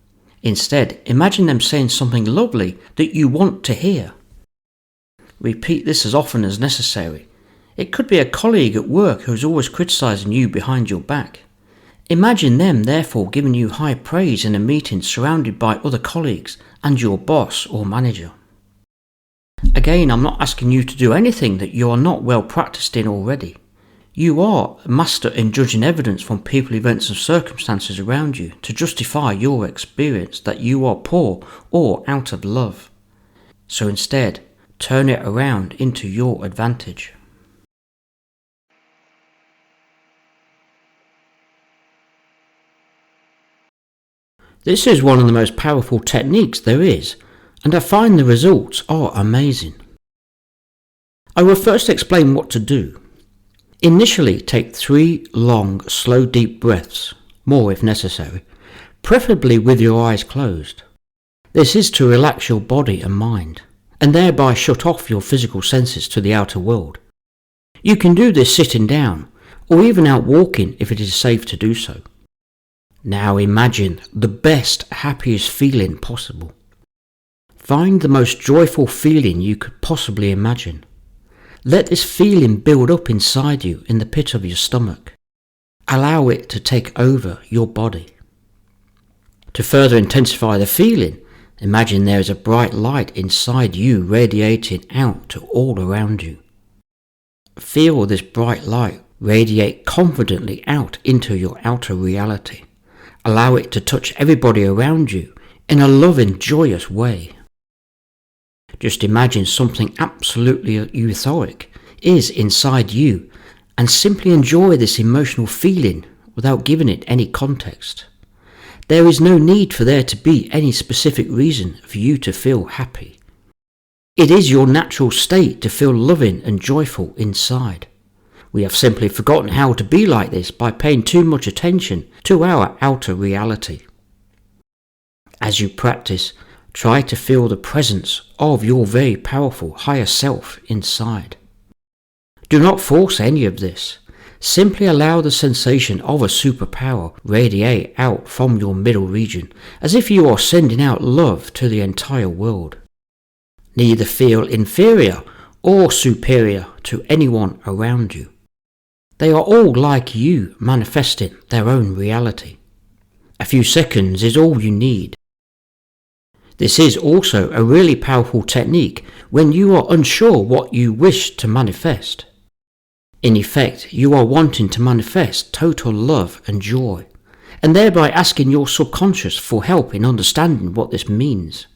Instead, imagine them saying something lovely that you want to hear. Repeat this as often as necessary. It could be a colleague at work who is always criticizing you behind your back. Imagine them therefore giving you high praise in a meeting surrounded by other colleagues and your boss or manager. Again, I'm not asking you to do anything that you are not well practiced in already. You are a master in judging evidence from people, events and circumstances around you to justify your experience that you are poor or out of love. So instead, turn it around into your advantage. This is one of the most powerful techniques there is, and I find the results are amazing. I will first explain what to do. Initially, take 3 long, slow, deep breaths, more if necessary, preferably with your eyes closed. This is to relax your body and mind, and thereby shut off your physical senses to the outer world. You can do this sitting down, or even out walking if it is safe to do so. Now imagine the best, happiest feeling possible. Find the most joyful feeling you could possibly imagine. Let this feeling build up inside you in the pit of your stomach. Allow it to take over your body. To further intensify the feeling, imagine there is a bright light inside you radiating out to all around you. Feel this bright light radiate confidently out into your outer reality. Allow it to touch everybody around you in a loving, joyous way. Just imagine something absolutely euphoric is inside you and simply enjoy this emotional feeling without giving it any context. There is no need for there to be any specific reason for you to feel happy. It is your natural state to feel loving and joyful inside. We have simply forgotten how to be like this by paying too much attention to our outer reality. As you practice, try to feel the presence of your very powerful higher self inside. Do not force any of this. Simply allow the sensation of a superpower radiate out from your middle region, as if you are sending out love to the entire world. Neither feel inferior or superior to anyone around you. They are all like you, manifesting their own reality. A few seconds is all you need. This is also a really powerful technique when you are unsure what you wish to manifest. In effect, you are wanting to manifest total love and joy, and thereby asking your subconscious for help in understanding what this means.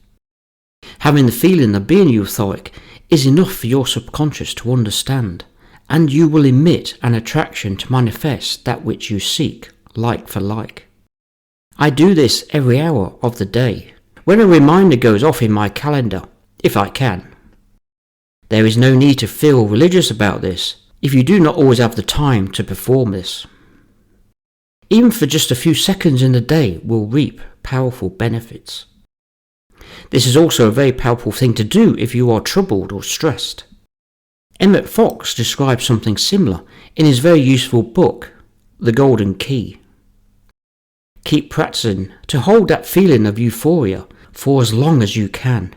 Having the feeling of being euphoric is enough for your subconscious to understand, and you will emit an attraction to manifest that which you seek, like for like. I do this every hour of the day, when a reminder goes off in my calendar, if I can. There is no need to feel religious about this, if you do not always have the time to perform this. Even for just a few seconds in the day will reap powerful benefits. This is also a very powerful thing to do if you are troubled or stressed. Emmett Fox describes something similar in his very useful book, The Golden Key. Keep practicing to hold that feeling of euphoria for as long as you can.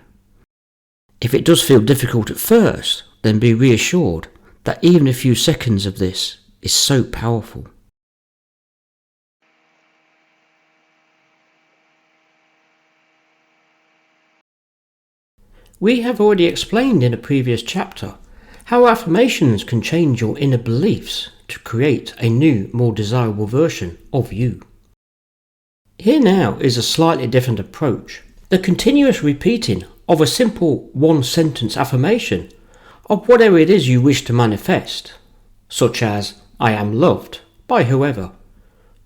If it does feel difficult at first, then be reassured that even a few seconds of this is so powerful. We have already explained in a previous chapter how affirmations can change your inner beliefs to create a new, more desirable version of you. Here now is a slightly different approach. The continuous repeating of a simple one-sentence affirmation of whatever it is you wish to manifest, such as I am loved by whoever,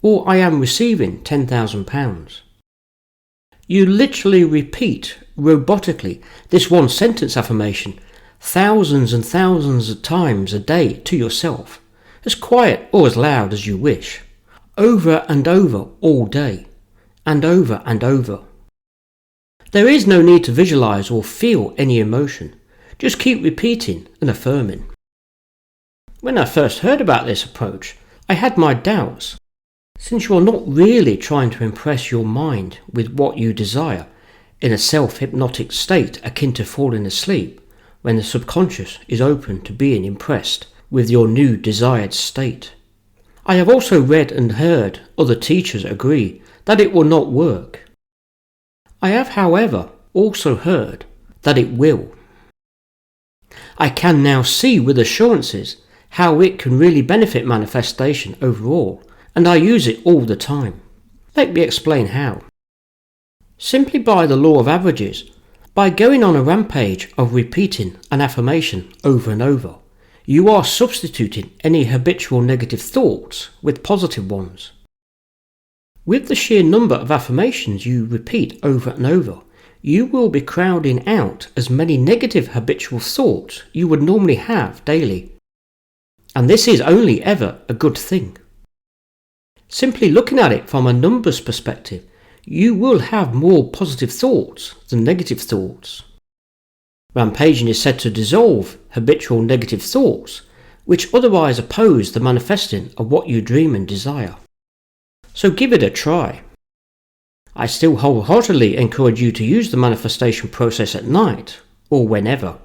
or I am receiving £10,000. You literally repeat robotically this one sentence affirmation thousands and thousands of times a day to yourself, as quiet or as loud as you wish, over and over all day, and over and over. There is no need to visualize or feel any emotion, just keep repeating and affirming. When I first heard about this approach, I had my doubts. Since you are not really trying to impress your mind with what you desire in a self-hypnotic state akin to falling asleep, when the subconscious is open to being impressed with your new desired state. I have also read and heard other teachers agree that it will not work. I have, however, also heard that it will. I can now see with assurances how it can really benefit manifestation overall, and I use it all the time. Let me explain how. Simply by the law of averages, by going on a rampage of repeating an affirmation over and over, you are substituting any habitual negative thoughts with positive ones. With the sheer number of affirmations you repeat over and over, you will be crowding out as many negative habitual thoughts you would normally have daily. And this is only ever a good thing. Simply looking at it from a numbers perspective, you will have more positive thoughts than negative thoughts. Rampaging is said to dissolve habitual negative thoughts, which otherwise oppose the manifesting of what you dream and desire. So give it a try. I still wholeheartedly encourage you to use the manifestation process at night, or whenever.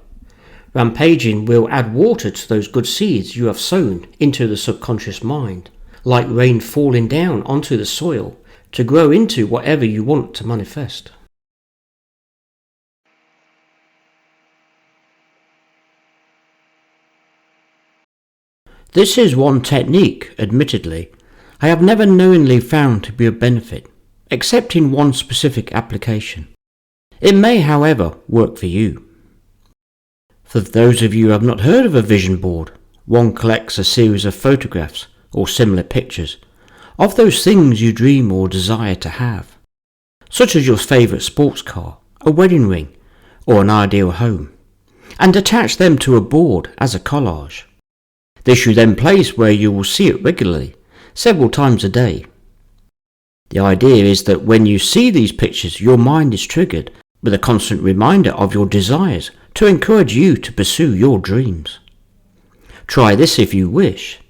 Rampaging will add water to those good seeds you have sown into the subconscious mind, like rain falling down onto the soil to grow into whatever you want to manifest. This is one technique, admittedly, I have never knowingly found to be of benefit, except in one specific application. It may, however, work for you. For those of you who have not heard of a vision board, one collects a series of photographs or similar pictures of those things you dream or desire to have, such as your favourite sports car, a wedding ring, or an ideal home, and attach them to a board as a collage. This you then place where you will see it regularly, several times a day. The idea is that when you see these pictures, your mind is triggered with a constant reminder of your desires to encourage you to pursue your dreams. Try this if you wish.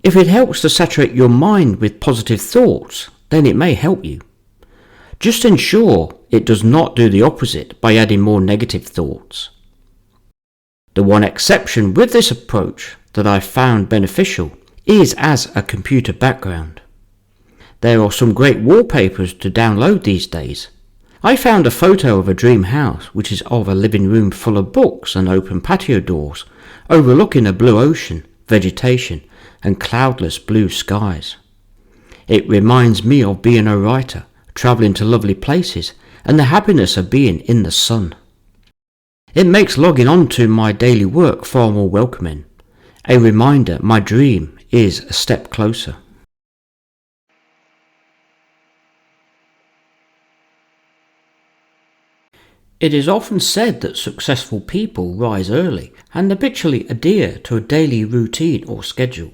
If it helps to saturate your mind with positive thoughts, then it may help you. Just ensure it does not do the opposite by adding more negative thoughts. The one exception with this approach that I found beneficial is as a computer background. There are some great wallpapers to download these days. I found a photo of a dream house which is of a living room full of books and open patio doors, overlooking a blue ocean, vegetation, and cloudless blue skies. It reminds me of being a writer, travelling to lovely places, and the happiness of being in the sun. It makes logging on to my daily work far more welcoming, a reminder my dream is a step closer. It is often said that successful people rise early and habitually adhere to a daily routine or schedule.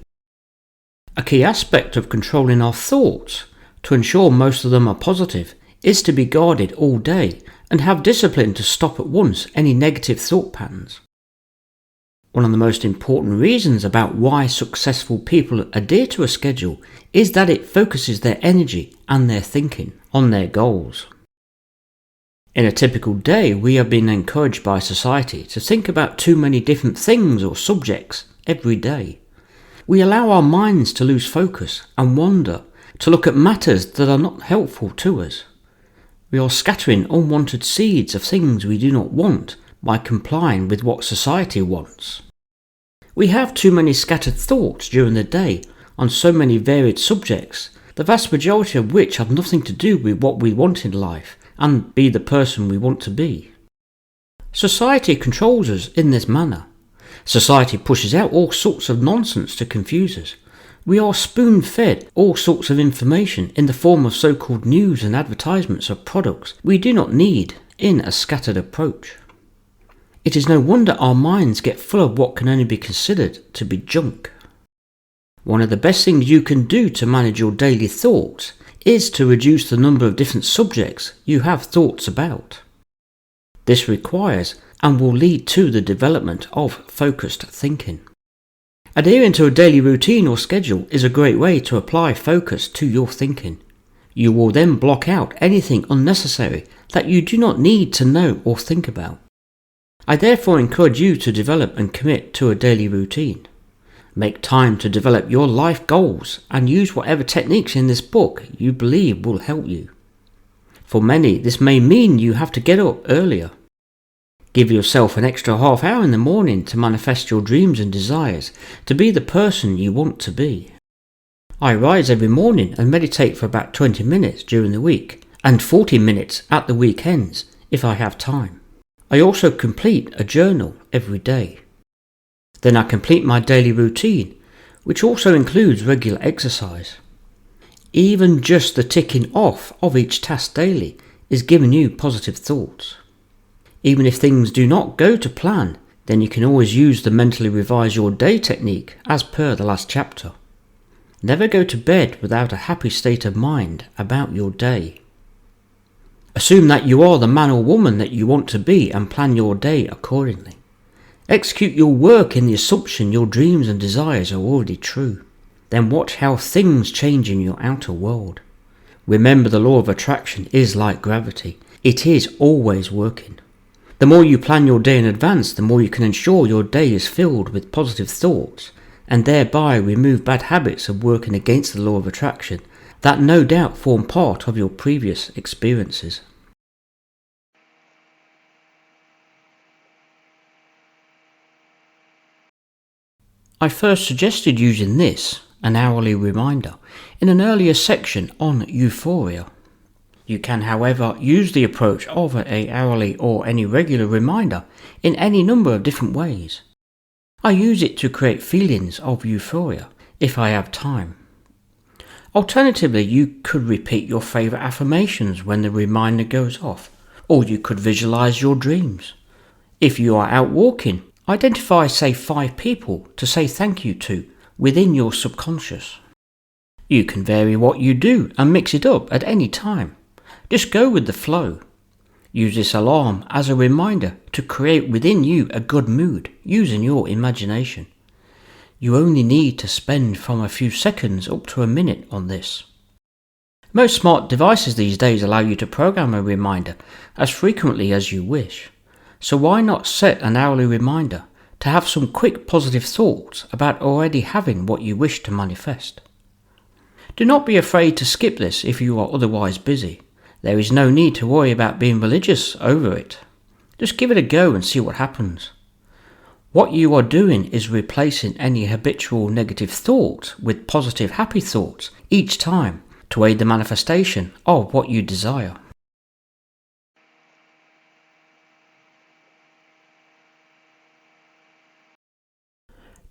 A key aspect of controlling our thoughts, to ensure most of them are positive, is to be guarded all day and have discipline to stop at once any negative thought patterns. One of the most important reasons about why successful people adhere to a schedule is that it focuses their energy and their thinking on their goals. In a typical day, we are being encouraged by society to think about too many different things or subjects every day. We allow our minds to lose focus and wander, to look at matters that are not helpful to us. We are scattering unwanted seeds of things we do not want by complying with what society wants. We have too many scattered thoughts during the day on so many varied subjects, the vast majority of which have nothing to do with what we want in life and be the person we want to be. Society controls us in this manner. Society pushes out all sorts of nonsense to confuse us. We are spoon-fed all sorts of information in the form of so-called news and advertisements of products we do not need in a scattered approach. It is no wonder our minds get full of what can only be considered to be junk. One of the best things you can do to manage your daily thoughts is to reduce the number of different subjects you have thoughts about. This requires and will lead to the development of focused thinking. Adhering to a daily routine or schedule is a great way to apply focus to your thinking. You will then block out anything unnecessary that you do not need to know or think about. I therefore encourage you to develop and commit to a daily routine. Make time to develop your life goals and use whatever techniques in this book you believe will help you. For many, this may mean you have to get up earlier. Give yourself an extra half hour in the morning to manifest your dreams and desires, to be the person you want to be. I rise every morning and meditate for about 20 minutes during the week, and 40 minutes at the weekends if I have time. I also complete a journal every day. Then I complete my daily routine, which also includes regular exercise. Even just the ticking off of each task daily is giving you positive thoughts. Even if things do not go to plan, then you can always use the mentally revise your day technique as per the last chapter. Never go to bed without a happy state of mind about your day. Assume that you are the man or woman that you want to be and plan your day accordingly. Execute your work in the assumption your dreams and desires are already true. Then watch how things change in your outer world. Remember, the law of attraction is like gravity. It is always working. The more you plan your day in advance, the more you can ensure your day is filled with positive thoughts, and thereby remove bad habits of working against the law of attraction that no doubt form part of your previous experiences. I first suggested using this, an hourly reminder, in an earlier section on euphoria. You can, however, use the approach of an hourly or any regular reminder in any number of different ways. I use it to create feelings of euphoria if I have time. Alternatively, you could repeat your favourite affirmations when the reminder goes off, or you could visualise your dreams. If you are out walking, identify say 5 people to say thank you to within your subconscious. You can vary what you do and mix it up at any time. Just go with the flow. Use this alarm as a reminder to create within you a good mood using your imagination. You only need to spend from a few seconds up to a minute on this. Most smart devices these days allow you to program a reminder as frequently as you wish. So why not set an hourly reminder to have some quick positive thoughts about already having what you wish to manifest? Do not be afraid to skip this if you are otherwise busy. There is no need to worry about being religious over it. Just give it a go and see what happens. What you are doing is replacing any habitual negative thought with positive happy thoughts each time to aid the manifestation of what you desire.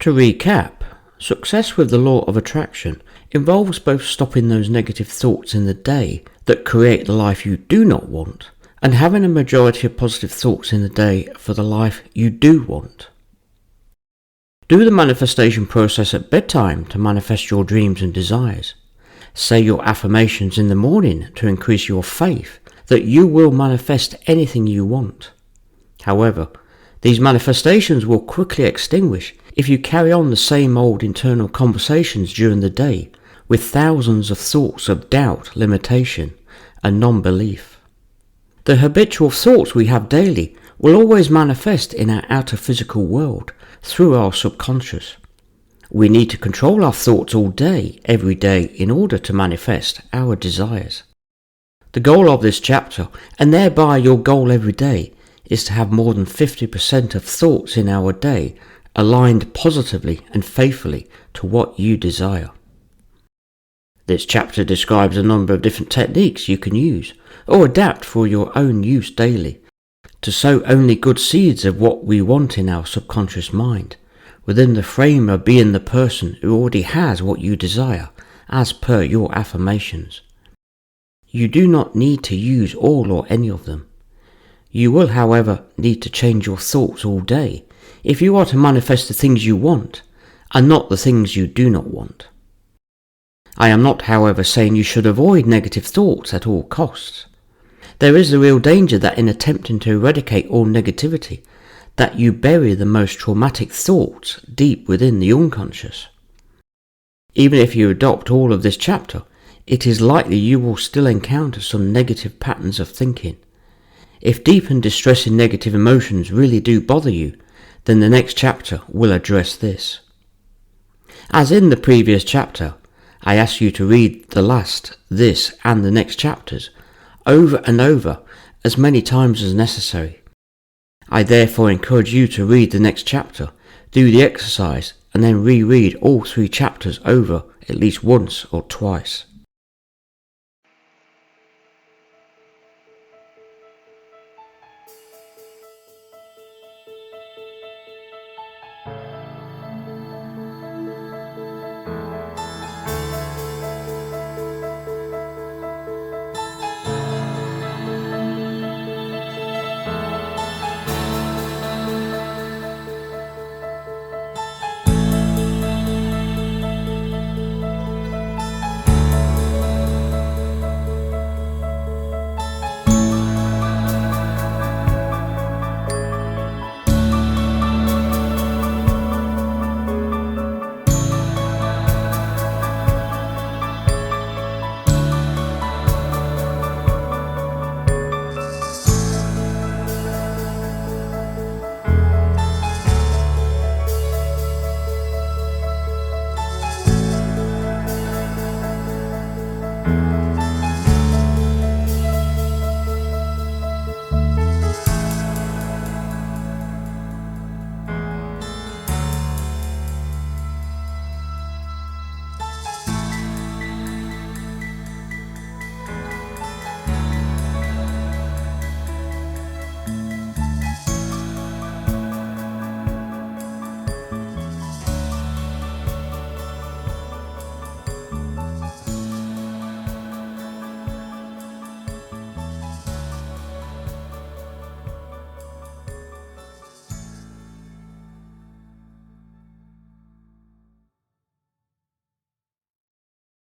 To recap, success with the law of attraction involves both stopping those negative thoughts in the day that create the life you do not want and having a majority of positive thoughts in the day for the life you do want. Do the manifestation process at bedtime to manifest your dreams and desires. Say your affirmations in the morning to increase your faith that you will manifest anything you want. However, these manifestations will quickly extinguish if you carry on the same old internal conversations during the day with thousands of thoughts of doubt, limitation, and non-belief. The habitual thoughts we have daily will always manifest in our outer physical world through our subconscious. We need to control our thoughts all day, every day, in order to manifest our desires. The goal of this chapter, and thereby your goal every day, is to have more than 50% of thoughts in our day aligned positively and faithfully to what you desire. This chapter describes a number of different techniques you can use or adapt for your own use daily to sow only good seeds of what we want in our subconscious mind, within the frame of being the person who already has what you desire, as per your affirmations. You do not need to use all or any of them. You will, however, need to change your thoughts all day if you are to manifest the things you want, and not the things you do not want. I am not, however, saying you should avoid negative thoughts at all costs. There is the real danger that in attempting to eradicate all negativity, that you bury the most traumatic thoughts deep within the unconscious. Even if you adopt all of this chapter, it is likely you will still encounter some negative patterns of thinking. If deep and distressing negative emotions really do bother you, then the next chapter will address this. As in the previous chapter, I ask you to read the last, this and the next chapters over and over as many times as necessary. I therefore encourage you to read the next chapter, do the exercise, and then reread all 3 chapters over at least once or twice.